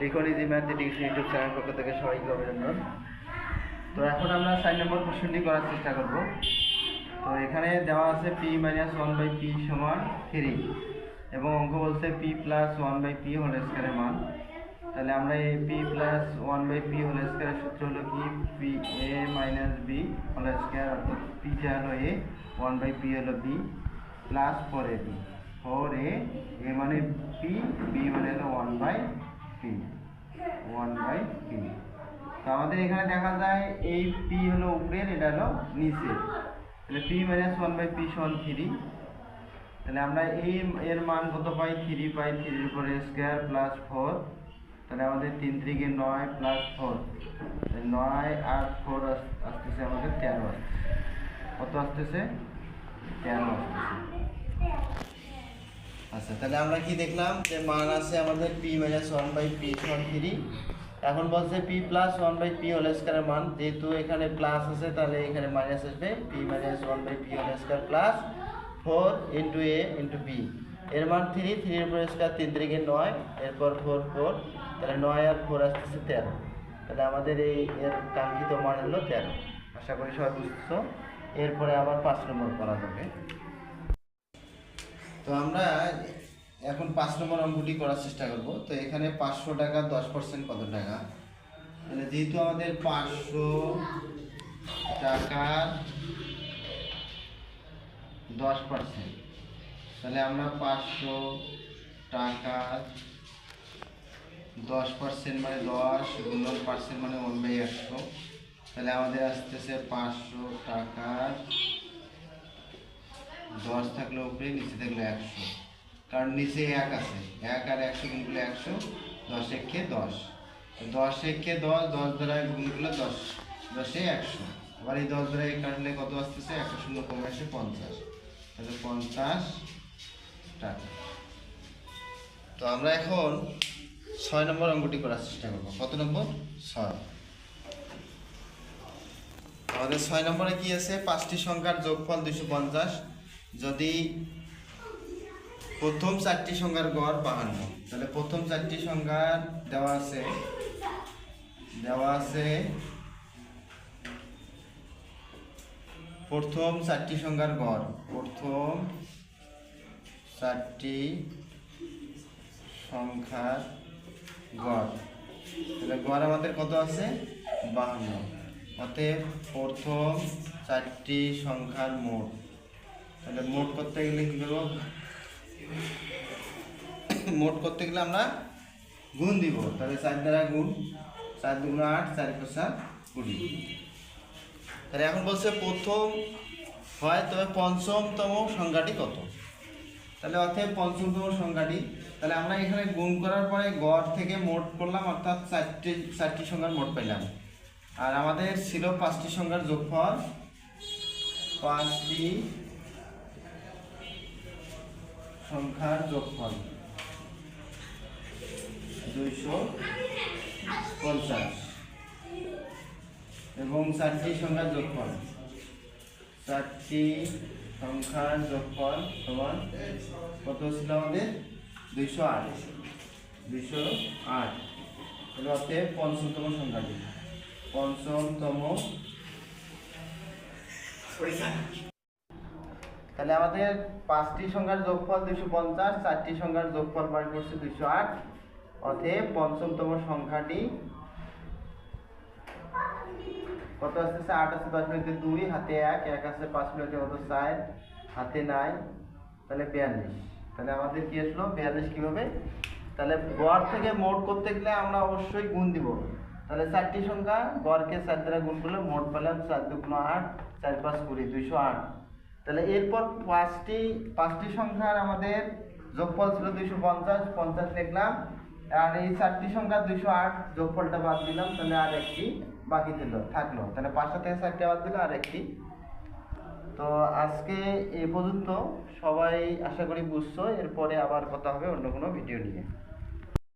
লিখন easy mathematics YouTube channel পক্ষ থেকে সবাইকে অভিনন্দন। তো এখন আমরা 4 নম্বর প্রশ্নটি করার চেষ্টা করব। তো এখানে দেওয়া আছে p - 1/p = 3 এবং অঙ্ক বলছে p + 1/p হোল স্কয়ারের মান। তাহলে আমরা এই p + 1/p হোল স্কয়ারের সূত্র হলো কি a - b হোল স্কয়ার, অর্থাৎ p টা হলো a, 1/p হলো b plus 4ab। 4a, a মানে p, b মানে হলো 1/p। তো আমাদের এখানে দেখা যায় এই p হলো উপরের, এটা হলো নিচে। তাহলে p - 1/p = 3। তাহলে আমরা এর মান কত পাই? 3 পাই। 3 এর উপরে স্কয়ার প্লাস 4। তাহলে আমাদের 3 × 3 = 9 প্লাস 4, 9 আর 4 আসতেছে আমাদের 13 আসতেছে। কত আসতেছে? 13 আসতেছে। আচ্ছা, তাহলে আমরা কি দেখলাম যে মান আছে আমাদের p - 1/p = 3। এখন বলছে p + 1/p হোল স্কয়ারের মান, যেহেতু এখানে প্লাস আছে তাহলে এখানে মাইনাস আসবে। p - 1/p whole square plus 4 * a * b। এর মান 3, 3 এর উপরে স্কয়ার, 3 × 3 = 9, এরপর 4 4, তাহলে 9 আর 4 আসতেছে 13। তাহলে আমাদের এর কাঙ্ক্ষিত মান হলো 13। আশা করি সবাই বুঝছো। এরপরে আবার 5 নম্বর করা যাবে। তো আমরা এখন 5 নম্বর অঙ্কটি করার চেষ্টা করব। তো এখানে 500 টাকা 10% কত টাকা? তাহলে যেহেতু আমাদের 500 টাকা 10%, তাহলে আমরা 500 টাকা 10% মানে 10 গুণন পার্সেন্ট মানে 1/100। তাহলে আমাদের আসতেছে 500 টাকার 10 থাকলে উপরে, নিচে থাকলে 100, কারণ নিচে 1 আছে। 1 আর 100 গুণ করলে 100, 10 × 10, 10 × 10, 10 দ্বারা গুণ করলে 10, 10 × 100। আবার এই 10 দ্বারা কাটলে কত আসতেছে? 100 শূন্য কমে আসে 50। তাহলে 50 টাকা। তো আমরা এখন 6 নম্বর অঙ্কটি করার চেষ্টা করব। কত নম্বর? 6। আমাদের 6 নম্বরে কি আছে? 5টি সংখ্যার যোগফল 250 যদি প্রথম 4টি সংখ্যার গড় 52। তাহলে প্রথম 4টি সংখ্যার দেওয়া আছে প্রথম 4টি সংখ্যার গড়, প্রথম 4টি সংখ্যার গড়। তাহলে গড় আমাদের কত আছে? 52। অতএব প্রথম 4টি সংখ্যার মোট। তাহলে মোট করতে গেলে কি করব? মোট করতে গেলে আমরা গুণ দিব। তাহলে 4 দ্বারা গুণ, 4 × 2 = 8, 4 × 4 = 20। তাহলে এখন বলছে প্রথম হয়, তবে পঞ্চমতম সংখ্যাটি কত? তাহলে অতএব পঞ্চমতম সংখ্যাটি, তাহলে আমরা এখানে গুণ করার পরে গড় থেকে মোট করলাম, অর্থাৎ 4টি সংখ্যার মোট পেলাম। আর আমাদের ছিল 5টি সংখ্যার যোগফল, 5টি সংখ্যার যোগফল 250 এবং 4টি সংখ্যার যোগফল, 4টি সংখ্যার যোগফল সমান কত ছিল আমাদের? 208। তাহলে অতএব পঞ্চমতম সংখ্যাটি, তাহলে আমাদের 5টি সংখ্যার যোগফল 250, 4টি সংখ্যার যোগফল বার করছে 208। অতএব পঞ্চমতম সংখ্যাটি কত আসতেছে? 8 আছে 10 মিনিটে 2, হাতে 1, 1 আছে 5 মিনিটে কত? 4, হাতে নাই, তাহলে 42। তাহলে আমাদের কি আসলো? 42। কিভাবে? তাহলে গড় থেকে মোট করতে গেলে আমরা অবশ্যই গুণ দিব। তাহলে 4টি সংখ্যা, গড়কে 4 দ্বারা গুণ করলে মোট পেলাম 4 × 2 = 8, 4 × 5 = 20, 208। তাহলে এরপর 5টি সংখ্যার আমাদের যোগফল ছিল 250, 50 লিখলাম। আর এই 4টি সংখ্যা 208 যোগফলটা বাদ দিলাম, তাহলে আর একটি বাকি থাকলো। তাহলে 5টা থেকে 4টা বাদ দিলে আর একটি। তো আজকে এই পর্যন্ত। সবাই আশা করি বুঝছো। এরপরে আবার কথা হবে অন্য কোনো ভিডিও নিয়ে।